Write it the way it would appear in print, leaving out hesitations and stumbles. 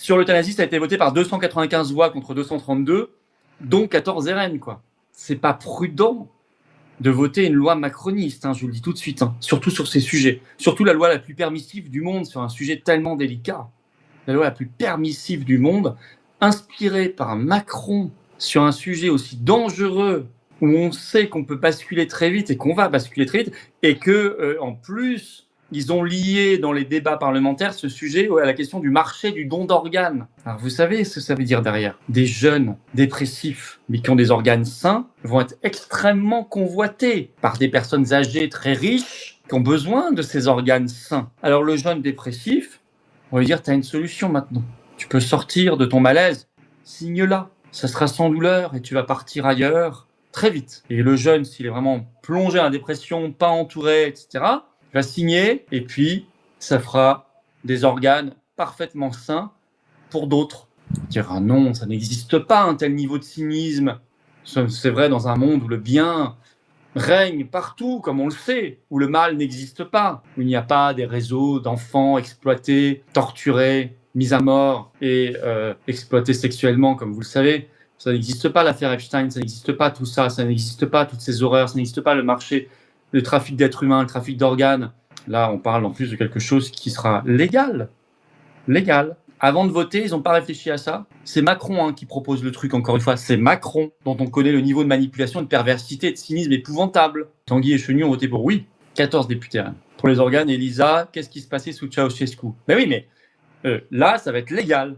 Sur l'euthanasie, ça a été voté par 295 voix contre 232, dont 14 RN, quoi. C'est pas prudent de voter une loi macroniste, je vous le dis tout de suite, surtout sur ces sujets. Surtout la loi la plus permissive du monde sur un sujet tellement délicat. La loi la plus permissive du monde, inspirée par Macron sur un sujet aussi dangereux, où on sait qu'on peut basculer très vite et qu'on va basculer très vite, et que, en plus, ils ont lié dans les débats parlementaires ce sujet à la question du marché du don d'organes. Alors vous savez ce que ça veut dire derrière ? Des jeunes dépressifs, mais qui ont des organes sains, vont être extrêmement convoités par des personnes âgées très riches qui ont besoin de ces organes sains. Alors le jeune dépressif, on va lui dire, tu as une solution maintenant. Tu peux sortir de ton malaise, signe-la. Ça sera sans douleur et tu vas partir ailleurs très vite. Et le jeune, s'il est vraiment plongé dans la dépression, pas entouré, etc., va signer et puis ça fera des organes parfaitement sains pour d'autres. On dira non, ça n'existe pas un tel niveau de cynisme. C'est vrai dans un monde où le bien règne partout, comme on le sait, où le mal n'existe pas, où il n'y a pas des réseaux d'enfants exploités, torturés, mis à mort et exploités sexuellement, comme vous le savez. Ça n'existe pas l'affaire Epstein, ça n'existe pas tout ça, ça n'existe pas toutes ces horreurs, ça n'existe pas le marché, le trafic d'êtres humains, le trafic d'organes. Là, on parle en plus de quelque chose qui sera légal. Légal. Avant de voter, ils n'ont pas réfléchi à ça. C'est Macron qui propose le truc, encore une fois. C'est Macron, dont on connaît le niveau de manipulation, de perversité, de cynisme épouvantable. Tanguy et Chenu ont voté pour oui. 14 députés. Pour les organes, Elisa, qu'est-ce qui se passait sous Ceausescu ? Ben oui, mais là, ça va être légal.